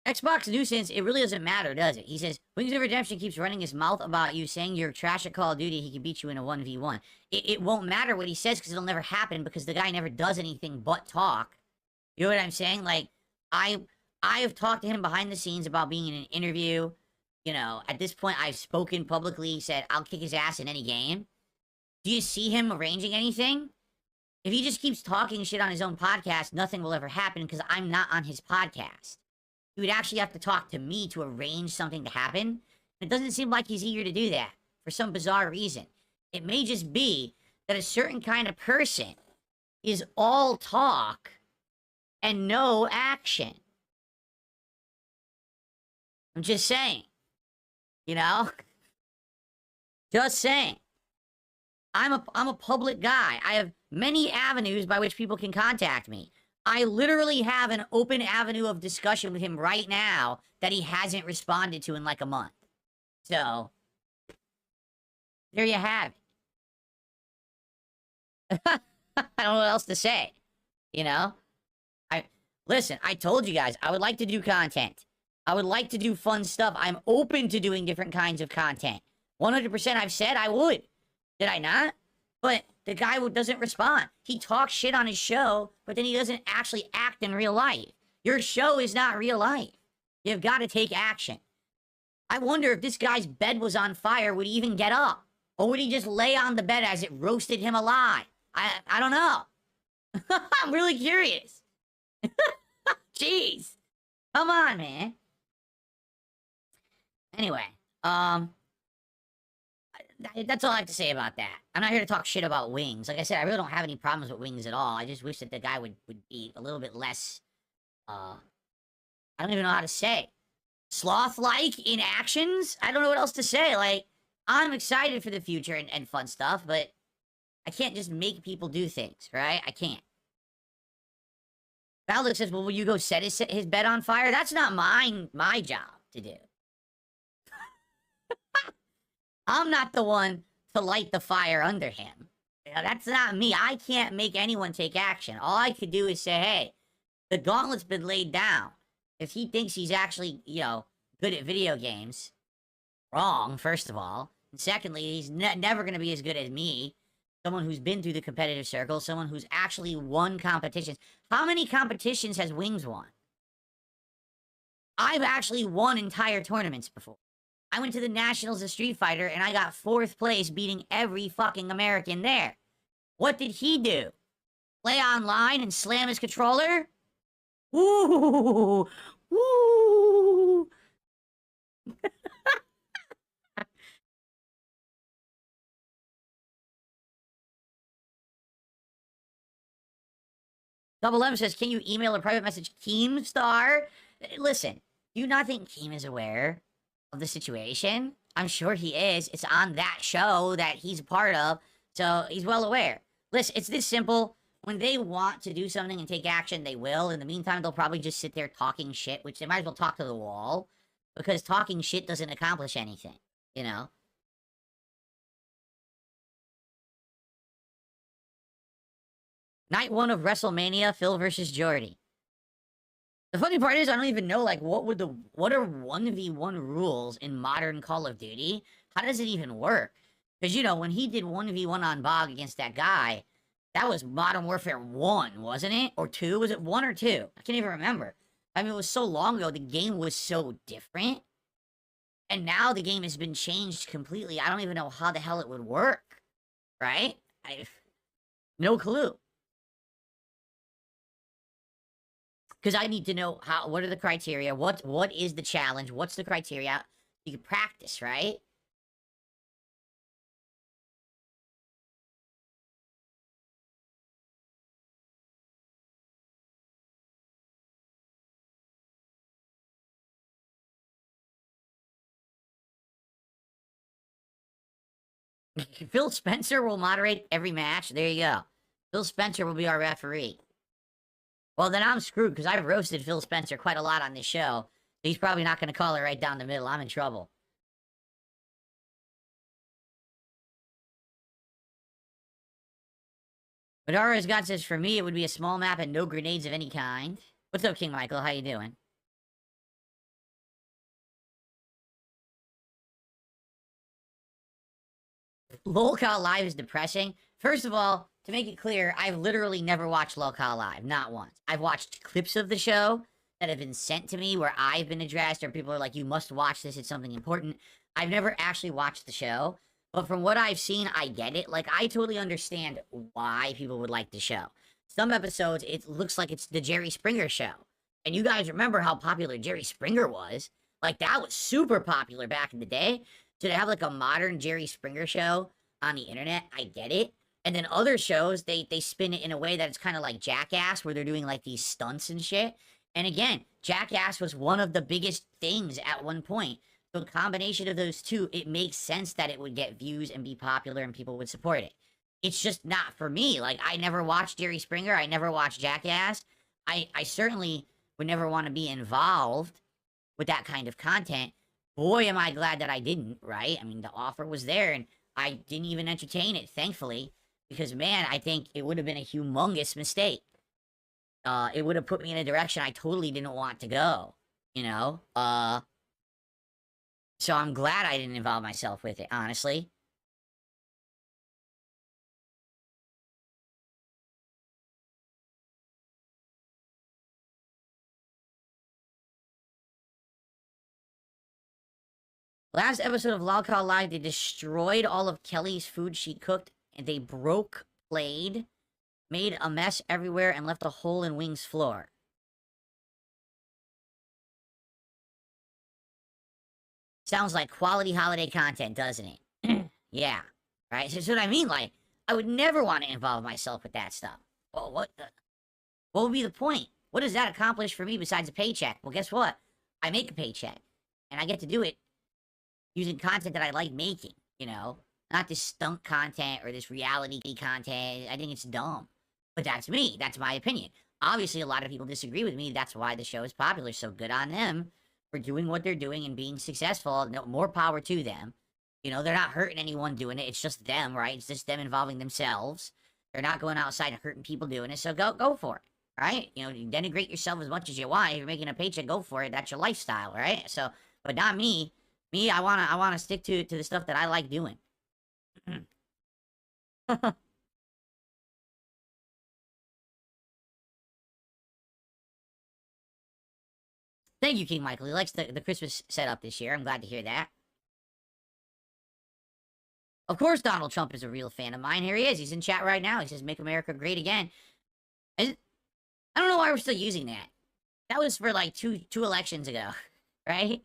Xbox nuisance, it really doesn't matter, does it? He says, Wings of Redemption keeps running his mouth about you, saying you're trash at Call of Duty, he can beat you in a 1v1. It won't matter what he says, because it'll never happen, because the guy never does anything but talk. You know what I'm saying? Like, I have talked to him behind the scenes about being in an interview. You know, at this point, I've spoken publicly, said, I'll kick his ass in any game. Do you see him arranging anything? If he just keeps talking shit on his own podcast, nothing will ever happen, because I'm not on his podcast. He would actually have to talk to me to arrange something to happen. It doesn't seem like he's eager to do that for some bizarre reason. It may just be that a certain kind of person is all talk and no action. I'm just saying. You know? Just saying. I'm a public guy. I have many avenues by which people can contact me. I literally have an open avenue of discussion with him right now that he hasn't responded to in like a month. So, there you have it. I don't know what else to say. You know? Listen, I told you guys, I would like to do content. I would like to do fun stuff. I'm open to doing different kinds of content. 100% I've said I would. Did I not? But the guy who doesn't respond. He talks shit on his show, but then he doesn't actually act in real life. Your show is not real life. You've got to take action. I wonder if this guy's bed was on fire, would he even get up? Or would he just lay on the bed as it roasted him alive? I don't know. I'm really curious. Jeez. Come on, man. Anyway, that's all I have to say about that. I'm not here to talk shit about Wings. Like I said, I really don't have any problems with Wings at all. I just wish that the guy would be a little bit less, I don't even know how to say. Sloth-like in actions? I don't know what else to say. Like, I'm excited for the future and fun stuff, but I can't just make people do things, right? I can't. Valdick says, well, will you go set his bed on fire? That's not my job to do. I'm not the one to light the fire under him. You know, that's not me. I can't make anyone take action. All I could do is say, hey, the gauntlet's been laid down. If he thinks he's actually, you know, good at video games, wrong, first of all. And secondly, he's never going to be as good as me. Someone who's been through the competitive circle, someone who's actually won competitions. How many competitions has Wings won? I've actually won entire tournaments before. I went to the Nationals of Street Fighter, and I got 4th place, beating every fucking American there. What did he do? Play online and slam his controller? Ooh! Ooh! Double M says, can you email a private message Keemstar? Listen, do you not think Keem is aware of the situation? I'm sure he is. It's on that show that he's a part of, so he's well aware. Listen, it's this simple. When they want to do something and take action, they will. In the meantime, they'll probably just sit there talking shit, which they might as well talk to the wall, because talking shit doesn't accomplish anything, you know? Night 1 of WrestleMania, Phil versus Jordy. The funny part is, I don't even know, like, what are 1v1 rules in modern Call of Duty? How does it even work? Because, you know, when he did 1v1 on Bog against that guy, that was Modern Warfare 1, wasn't it? Or 2? Was it 1 or 2? I can't even remember. I mean, it was so long ago, the game was so different. And now the game has been changed completely. I don't even know how the hell it would work. Right? No clue. Because I need to know what are the criteria, what is the challenge, what's the criteria, you can practice, right? Phil Spencer will moderate every match, there you go. Phil Spencer will be our referee. Well, then I'm screwed, because I've roasted Phil Spencer quite a lot on this show. He's probably not going to call it right down the middle. I'm in trouble. Madara's God says, for me, it would be a small map and no grenades of any kind. What's up, King Michael? How you doing? Lolcow Live is depressing. First of all, to make it clear, I've literally never watched Lolcow Live, not once. I've watched clips of the show that have been sent to me where I've been addressed or people are like, you must watch this, it's something important. I've never actually watched the show, but from what I've seen, I get it. Like, I totally understand why people would like the show. Some episodes, it looks like it's the Jerry Springer show. And you guys remember how popular Jerry Springer was. Like, that was super popular back in the day. So to have, like, a modern Jerry Springer show on the internet, I get it. And then other shows, they spin it in a way that it's kind of like Jackass, where they're doing, like, these stunts and shit. And again, Jackass was one of the biggest things at one point. So a combination of those two, it makes sense that it would get views and be popular and people would support it. It's just not for me. Like, I never watched Jerry Springer. I never watched Jackass. I certainly would never want to be involved with that kind of content. Boy, am I glad that I didn't, right? I mean, the offer was there, and I didn't even entertain it, thankfully. Because, man, I think it would have been a humongous mistake. It would have put me in a direction I totally didn't want to go, you know? So I'm glad I didn't involve myself with it, honestly. Last episode of Lolcow Live, they destroyed all of Kelly's food she cooked, and they broke played, made a mess everywhere, and left a hole in Wing's floor. Sounds like quality holiday content, doesn't it? Yeah, right? So that's what I mean, like, I would never want to involve myself with that stuff. Well, what would be the point? What does that accomplish for me besides a paycheck? Well, guess what? I make a paycheck, and I get to do it using content that I like making, you know? Not this stunt content or this reality content. I think it's dumb. But that's me. That's my opinion. Obviously, a lot of people disagree with me. That's why the show is popular. So good on them for doing what they're doing and being successful. No, more power to them. You know, they're not hurting anyone doing it. It's just them, right? It's just them involving themselves. They're not going outside and hurting people doing it. So go for it, right? You know, you denigrate yourself as much as you want. If you're making a paycheck, go for it. That's your lifestyle, right? So, but not me. Me, I wanna stick to the stuff that I like doing. Thank you, King Michael. He likes the Christmas setup this year. I'm glad to hear that. Of course, Donald Trump is a real fan of mine. Here he is. He's in chat right now. He says, "Make America Great Again." I don't know why we're still using that. That was for like two elections ago, right?